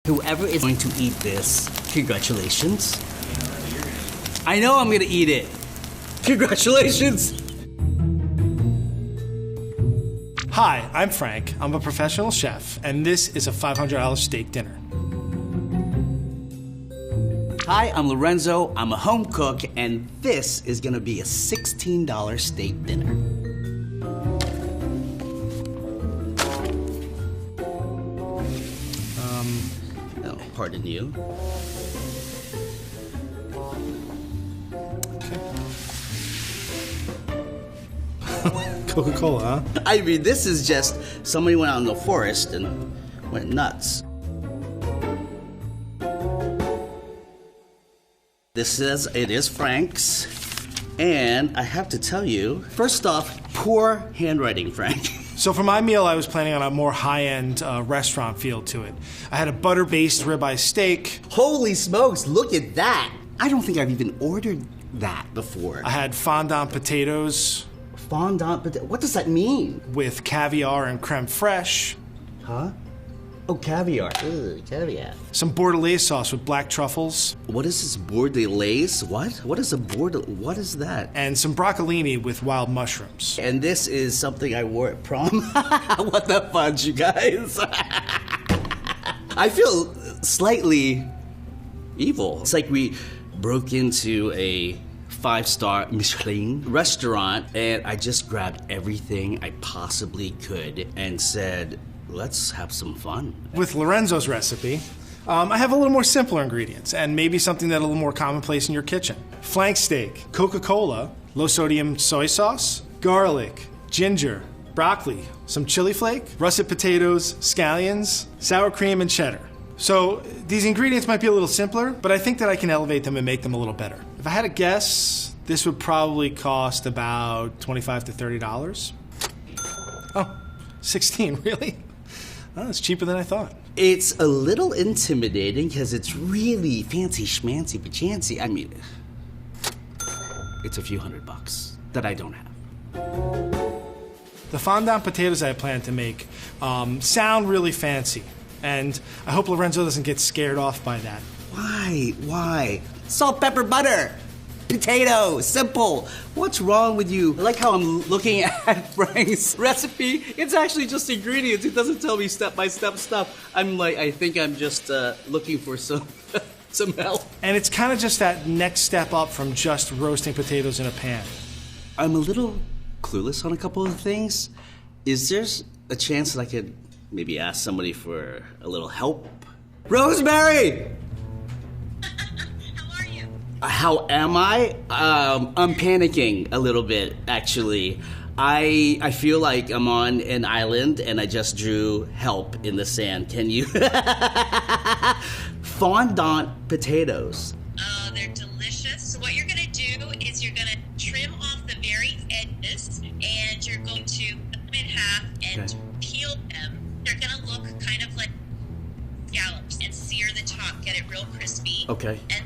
Whoever is going to eat this, congratulations. I know I'm gonna eat it. Congratulations. Hi, I'm Frank. I'm a professional chef, and this is a $500 steak dinner. Hi, I'm Lorenzo. I'm a home cook, and this is gonna be a $16 steak dinner. Oh, pardon you. Coca-Cola, huh? I mean, this is just somebody went out in the forest and went nuts. This says it is Frank's, and I have to tell you, first off, poor handwriting, Frank. So for my meal, I was planning on a more high-end restaurant feel to it. I had a butter-based ribeye steak. Holy smokes, look at that. I don't think I've even ordered that before. I had fondant potatoes. Fondant potato, what does that mean? With caviar and creme fraiche. Huh? Oh, caviar. Ugh, caviar. Some bordelaise sauce with black truffles. What is this bordelaise? What? What is a what is that? And some broccolini with wild mushrooms. And this is something I wore at prom. What the fudge, you guys? I feel slightly evil. It's like we broke into a 5-star Michelin restaurant, and I just grabbed everything I possibly could and said, let's have some fun. With Lorenzo's recipe, I have a little more simpler ingredients and maybe something that's a little more commonplace in your kitchen. Flank steak, Coca-Cola, low-sodium soy sauce, garlic, ginger, broccoli, some chili flake, russet potatoes, scallions, sour cream, and cheddar. So these ingredients might be a little simpler, but I think that I can elevate them and make them a little better. If I had to guess, this would probably cost about $25 to $30. Oh, 16, really? Oh, it's cheaper than I thought. It's a little intimidating because it's really fancy schmancy pachancy. I mean, it's a few $100 that I don't have. The fondant potatoes I plan to make sound really fancy, and I hope Lorenzo doesn't get scared off by that. Why? Why? Salt, pepper, butter. Potato, simple. What's wrong with you? I like how I'm looking at Frank's recipe. It's actually just ingredients. It doesn't tell me step-by-step stuff. I'm like, I think I'm just looking for some help. And it's kind of just that next step up from just roasting potatoes in a pan. I'm a little clueless on a couple of things. Is there a chance that I could maybe ask somebody for a little help? Rosemary! How am I? I'm panicking a little bit, actually. I feel like I'm on an island and I just drew help in the sand. Can you? Fondant potatoes. Oh, they're delicious. So what you're gonna do is you're gonna trim off the very edges and you're going to cut them in half and peel them. They're gonna look kind of like scallops and sear the top, get it real crispy. Okay. And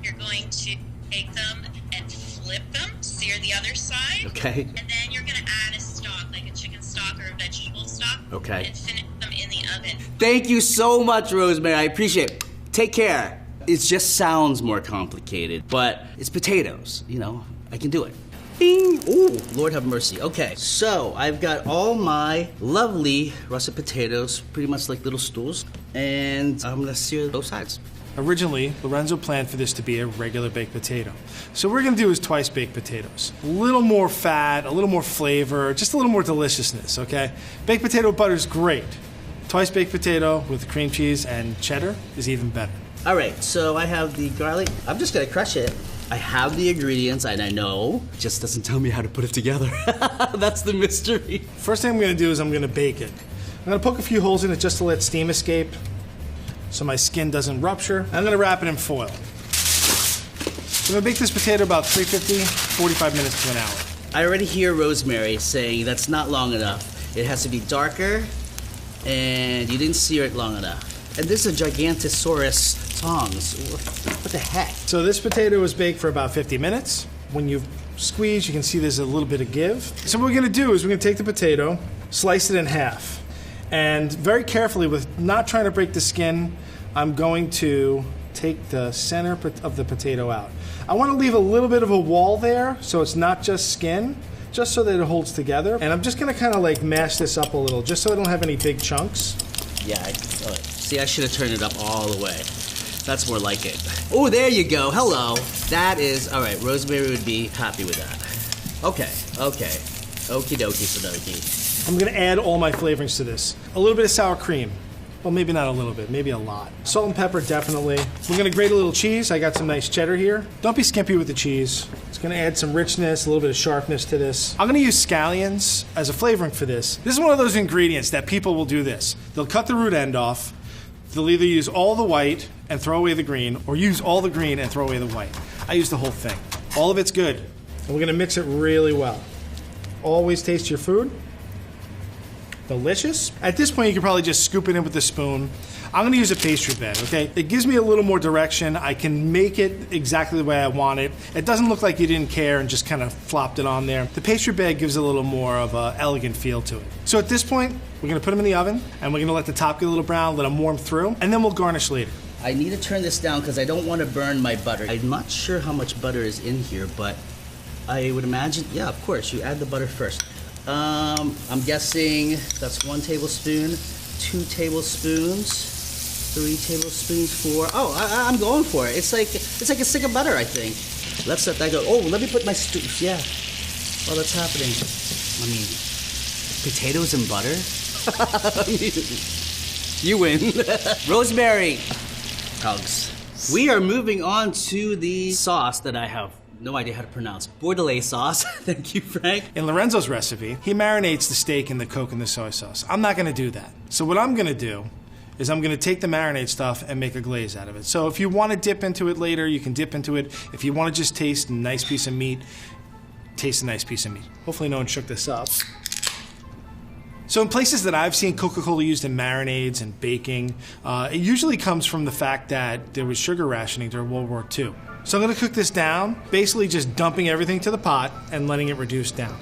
you're going to take them and flip them, sear the other side. Okay. And then you're going to add a stock, like a chicken stock or a vegetable stock. Okay. And finish them in the oven. Thank you so much, Rosemary. I appreciate it. Take care. It just sounds more complicated, but it's potatoes. You know, I can do it. Bing! Ooh, Lord have mercy. Okay, so I've got all my lovely russet potatoes, pretty much like little stools, and I'm gonna sear both sides. Originally, Lorenzo planned for this to be a regular baked potato. So what we're gonna do is twice baked potatoes. A little more fat, a little more flavor, just a little more deliciousness, okay? Baked potato butter is great. Twice baked potato with cream cheese and cheddar is even better. All right, so I have the garlic. I'm just gonna crush it. I have the ingredients and I know, it just doesn't tell me how to put it together. That's the mystery. First thing I'm gonna do is I'm gonna bake it. I'm gonna poke a few holes in it just to let steam escape so my skin doesn't rupture. I'm gonna wrap it in foil. So I'm gonna bake this potato about 350, 45 minutes to an hour. I already hear Rosemary saying that's not long enough. It has to be darker, and you didn't sear it long enough. And this is a Gigantosaurus tongs. What the heck? So this potato was baked for about 50 minutes. When you squeeze, you can see there's a little bit of give. So what we're gonna do is we're gonna take the potato, slice it in half, and very carefully, with not trying to break the skin, I'm going to take the center of the potato out. I want to leave a little bit of a wall there so it's not just skin, just so that it holds together. And I'm just going to kind of like mash this up a little just so I don't have any big chunks. Yeah, see, I should have turned it up all the way. That's more like it. Oh, there you go. Hello. That is, all right, Rosemary would be happy with that. Okay. Okie dokie sadoki. I'm going to add all my flavorings to this. A little bit of sour cream. Well, maybe not a little bit, maybe a lot. Salt and pepper, definitely. We're gonna grate a little cheese. I got some nice cheddar here. Don't be skimpy with the cheese. It's gonna add some richness, a little bit of sharpness to this. I'm gonna use scallions as a flavoring for this. This is one of those ingredients that people will do this. They'll cut the root end off. They'll either use all the white and throw away the green, or use all the green and throw away the white. I use the whole thing. All of it's good. And we're gonna mix it really well. Always taste your food. Delicious. At this point, you can probably just scoop it in with a spoon. I'm gonna use a pastry bed, okay? It gives me a little more direction. I can make it exactly the way I want it. It doesn't look like you didn't care and just kind of flopped it on there. The pastry bed gives a little more of an elegant feel to it. So at this point, we're gonna put them in the oven and we're gonna let the top get a little brown, let them warm through, and then we'll garnish later. I need to turn this down because I don't want to burn my butter. I'm not sure how much butter is in here, but I would imagine, yeah, of course, you add the butter first. I'm guessing that's 1 tablespoon, 2 tablespoons, 3 tablespoons, 4. Oh, I'm going for it. It's like a stick of butter, I think. Let's let that go. Oh, let me put my yeah. While that's happening, I mean, potatoes and butter. You win. Rosemary. Hugs. We are moving on to the sauce that I have no idea how to pronounce. Bordelaise sauce. Thank you, Frank. In Lorenzo's recipe, he marinates the steak in the Coke and the soy sauce. I'm not gonna do that. So what I'm gonna do is I'm gonna take the marinade stuff and make a glaze out of it. So if you wanna dip into it later, you can dip into it. If you wanna just taste a nice piece of meat, taste a nice piece of meat. Hopefully no one shook this up. So in places that I've seen Coca-Cola used in marinades and baking, it usually comes from the fact that there was sugar rationing during World War II. So I'm gonna cook this down, basically just dumping everything to the pot and letting it reduce down.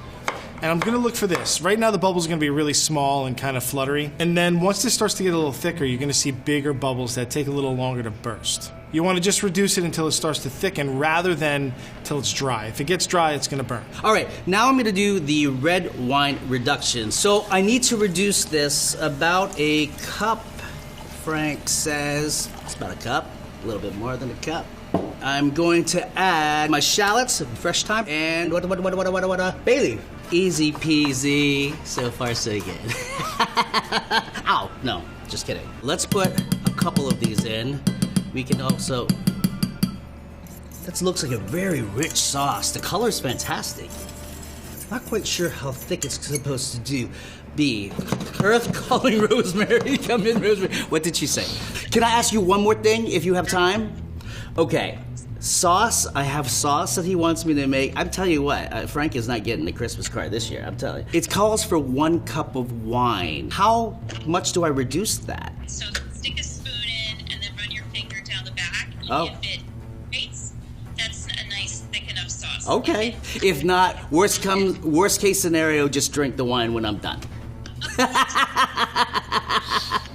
And I'm gonna look for this. Right now the bubbles are gonna be really small and kind of fluttery. And then once this starts to get a little thicker, you're gonna see bigger bubbles that take a little longer to burst. You wanna just reduce it until it starts to thicken rather than till it's dry. If it gets dry, it's gonna burn. All right, now I'm gonna do the red wine reduction. So I need to reduce this about a cup. Frank says it's about a cup, a little bit more than a cup. I'm going to add my shallots, fresh thyme, and bay leaf. Easy peasy. So far, so good. Ow, no, just kidding. Let's put a couple of these in. We can also, that looks like a very rich sauce. The color's fantastic. Not quite sure how thick it's supposed to be. Earth calling Rosemary. Come in, Rosemary. What did she say? Can I ask you one more thing if you have time? Okay, sauce. I have sauce that he wants me to make. I'm telling you what, Frank is not getting the Christmas card this year, I'm telling you. It calls for 1 cup of wine. How much do I reduce that? So stick a spoon in and then run your finger down the back. Oh. If it grates, that's a nice thick enough sauce. Okay. If not, worst case scenario, just drink the wine when I'm done.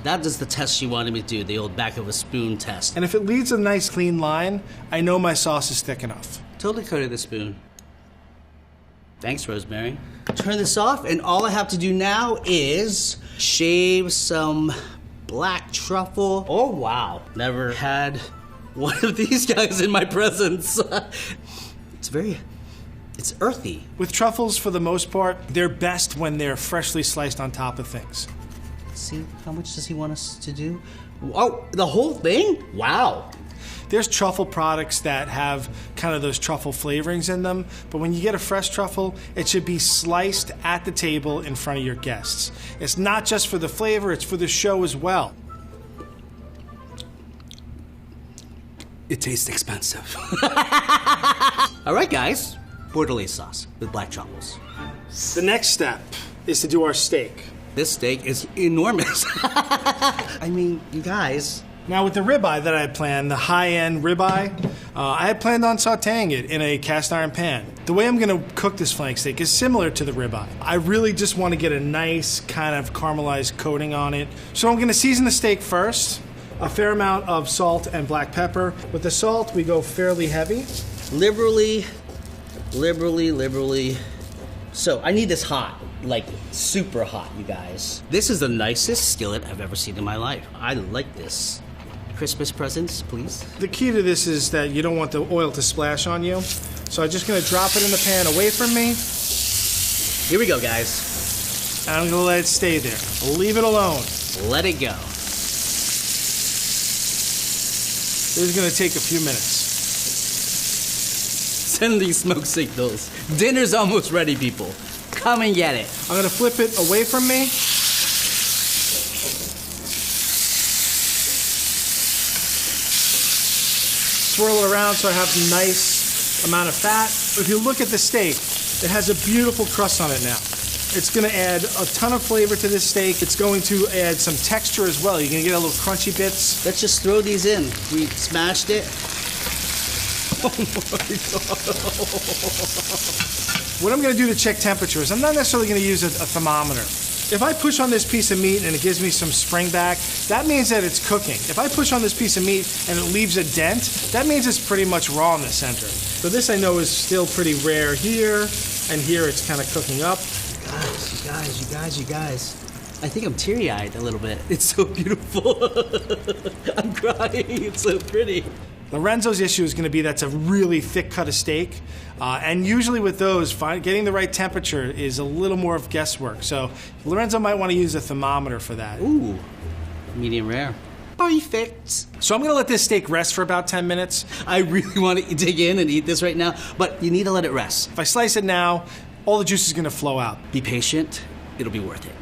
That is the test she wanted me to do, the old back of a spoon test. And if it leaves a nice clean line, I know my sauce is thick enough. Totally coated the spoon. Thanks, Rosemary. Turn this off, and all I have to do now is shave some black truffle. Oh, wow. Never had one of these guys in my presence. It's earthy. With truffles, for the most part, they're best when they're freshly sliced on top of things. See, how much does he want us to do? Oh, the whole thing? Wow. There's truffle products that have kind of those truffle flavorings in them, but when you get a fresh truffle, it should be sliced at the table in front of your guests. It's not just for the flavor, it's for the show as well. It tastes expensive. All right, guys. Bordelaise sauce with black truffles. The next step is to do our steak. This steak is enormous. I mean, you guys. Now with the ribeye that I had planned, the high-end ribeye, I had planned on sauteing it in a cast iron pan. The way I'm gonna cook this flank steak is similar to the ribeye. I really just wanna get a nice kind of caramelized coating on it. So I'm gonna season the steak first a fair amount of salt and black pepper. With the salt, we go fairly heavy. Liberally. So I need this hot, like super hot, you guys. This is the nicest skillet I've ever seen in my life. I like this. Christmas presents, please. The key to this is that you don't want the oil to splash on you. So I'm just gonna drop it in the pan away from me. Here we go, guys. And I'm gonna let it stay there. Leave it alone. Let it go. This is gonna take a few minutes. Send these smoke signals. Dinner's almost ready, people. Come and get it. I'm gonna flip it away from me. Swirl it around so I have a nice amount of fat. If you look at the steak, it has a beautiful crust on it now. It's gonna add a ton of flavor to this steak. It's going to add some texture as well. You're gonna get a little crunchy bits. Let's just throw these in. We smashed it. Oh my God. What I'm gonna do to check temperature is I'm not necessarily gonna use a thermometer. If I push on this piece of meat and it gives me some spring back, that means that it's cooking. If I push on this piece of meat and it leaves a dent, that means it's pretty much raw in the center. So this I know is still pretty rare here, and here it's kind of cooking up. You guys. I think I'm teary-eyed a little bit. It's so beautiful. I'm crying. It's so pretty. Lorenzo's issue is going to be that's a really thick cut of steak, and usually with those, getting the right temperature is a little more of guesswork. So Lorenzo might want to use a thermometer for that. Ooh, medium rare. Perfect. So I'm going to let this steak rest for about 10 minutes. I really want to dig in and eat this right now, but you need to let it rest. If I slice it now, all the juice is going to flow out. Be patient. It'll be worth it.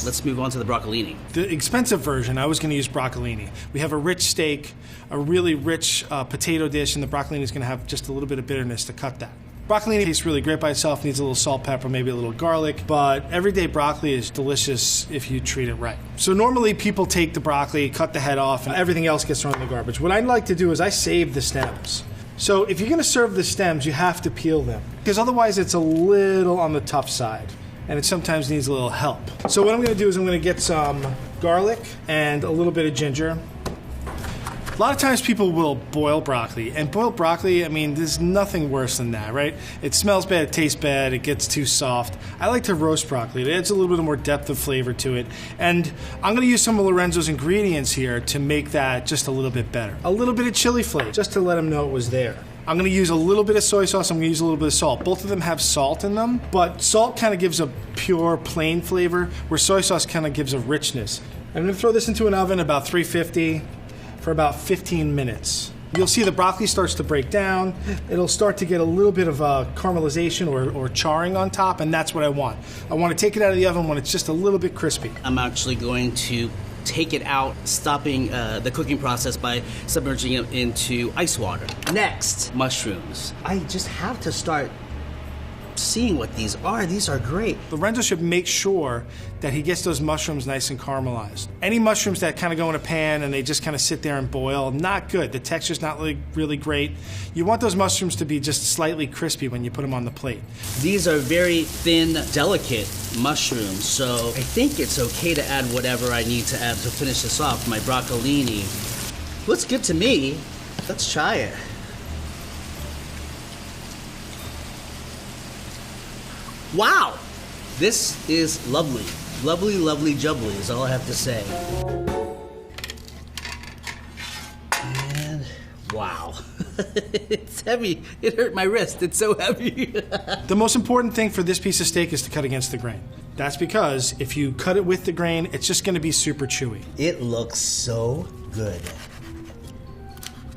Let's move on to the broccolini. The expensive version, I was going to use broccolini. We have a rich steak, a really rich potato dish, and the broccolini is going to have just a little bit of bitterness to cut that. Broccolini tastes really great by itself, needs a little salt, pepper, maybe a little garlic, but everyday broccoli is delicious if you treat it right. So normally people take the broccoli, cut the head off, and everything else gets thrown in the garbage. What I like to do is I save the stems. So if you're going to serve the stems, you have to peel them, because otherwise it's a little on the tough side, and it sometimes needs a little help. So what I'm going to do is I'm going to get some garlic and a little bit of ginger. A lot of times people will boil broccoli, and boiled broccoli, I mean, there's nothing worse than that, right? It smells bad, it tastes bad, it gets too soft. I like to roast broccoli. It adds a little bit more depth of flavor to it. And I'm going to use some of Lorenzo's ingredients here to make that just a little bit better. A little bit of chili flake, just to let him know it was there. I'm going to use a little bit of soy sauce, I'm going to use a little bit of salt. Both of them have salt in them, but salt kind of gives a pure, plain flavor, where soy sauce kind of gives a richness. I'm going to throw this into an oven about 350 for about 15 minutes. You'll see the broccoli starts to break down. It'll start to get a little bit of caramelization or charring on top, and that's what I want. I want to take it out of the oven when it's just a little bit crispy. I'm actually going to take it out, stopping the cooking process by submerging it into ice water. Next, mushrooms. I just have to start seeing what these are. These are great. Lorenzo should make sure that he gets those mushrooms nice and caramelized. Any mushrooms that kind of go in a pan and they just kind of sit there and boil, not good. The texture's not really great. You want those mushrooms to be just slightly crispy when you put them on the plate. These are very thin, delicate mushrooms, so I think it's okay to add whatever I need to add to finish this off. My broccolini looks good to me. Let's try it. Wow, this is lovely. Lovely, lovely jubbly is all I have to say. And wow, it's heavy. It hurt my wrist, it's so heavy. The most important thing for this piece of steak is to cut against the grain. That's because if you cut it with the grain, it's just gonna be super chewy. It looks so good.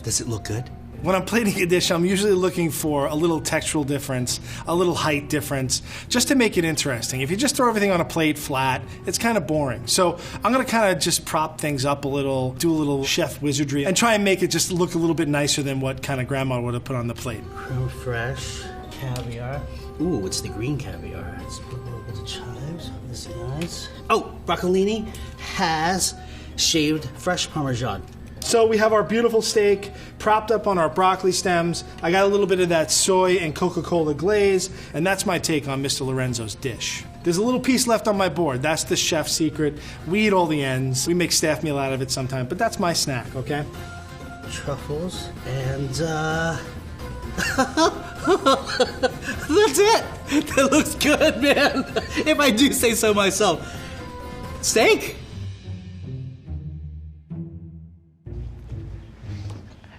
Does it look good? When I'm plating a dish, I'm usually looking for a little textural difference, a little height difference, just to make it interesting. If you just throw everything on a plate flat, it's kind of boring. So I'm gonna kind of just prop things up a little, do a little chef wizardry, and try and make it just look a little bit nicer than what kind of grandma would have put on the plate. Creme fraiche, caviar. Ooh, it's the green caviar. Let's put a little bit of chives on this nice. Oh, broccolini has shaved fresh Parmesan. So we have our beautiful steak propped up on our broccoli stems. I got a little bit of that soy and Coca-Cola glaze, and that's my take on Mr. Lorenzo's dish. There's a little piece left on my board. That's the chef's secret. We eat all the ends. We make staff meal out of it sometimes, but that's my snack, okay? Truffles and that's it. That looks good, man. If I do say so myself. Steak?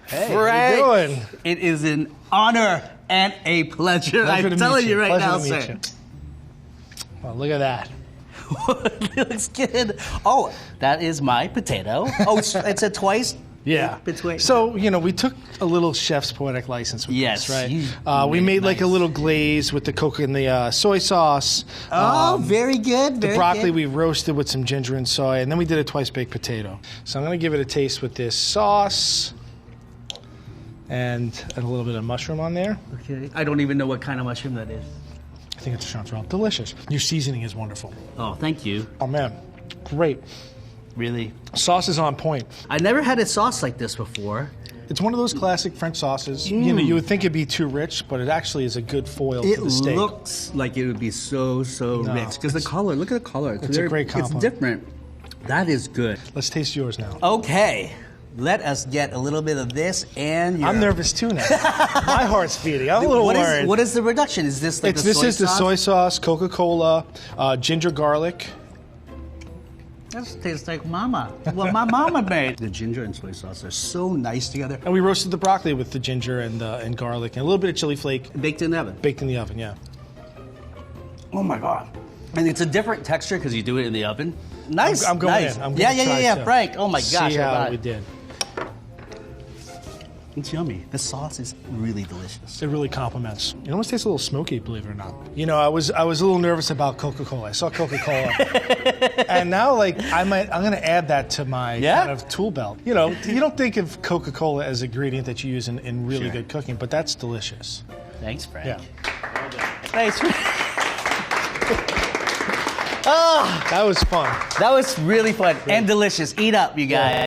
Hey, Frank, how you doing? it is an honor and a pleasure. I'm telling you right now, sir. Well, look at that. It looks good. Oh, that is my potato. Oh, it's a twice. Yeah. Between. So, you know, we took a little chef's poetic license with Yes, this, you right? We made like a nice. little glaze with the cocoa and the soy sauce. Oh, very good. The Very broccoli good. we roasted with some ginger and soy, and then we did a twice baked potato. So I'm going to give it a taste with this sauce and a little bit of mushroom on there. Okay. I don't even know what kind of mushroom that is. I think it's a chanterelle. Delicious. Your seasoning is wonderful. Oh, thank you. Oh man, great. Really. Sauce is on point. I never had a sauce like this before. It's one of those classic French sauces. You know, you would think it'd be too rich, but it actually is a good foil It for the steak. looks like it would be so No, rich. Because the color, look at the color. It's a great compliment. It's different. That is good. Let's taste yours now. Okay. Let us get a little bit of this and your... I'm nervous too now. My heart's beating. I'm a little worried. What is the reduction? Is this like This is the soy sauce, Coca-Cola, ginger garlic. That tastes like mama. What my mama made. The ginger and soy sauce are so nice together. And we roasted the broccoli with the ginger and garlic and a little bit of chili flake. Baked in the oven. Baked in the oven, yeah. Oh my God. And it's a different texture because you do it in the oven. Nice. I'm going nice. in. I'm gonna try Yeah. too. Frank. Oh my gosh. See how we did. It's yummy. The sauce is really delicious. It really complements. It almost tastes a little smoky, believe it or not. You know, I was a little nervous about Coca-Cola. I saw Coca-Cola, and now like I'm going to add that to my kind of tool belt. You know, you don't think of Coca-Cola as an ingredient that you use in really good cooking, but that's delicious. Thanks, Frank. Yeah. Thanks, Frank. That was fun. That was really fun and delicious. Eat up, you guys.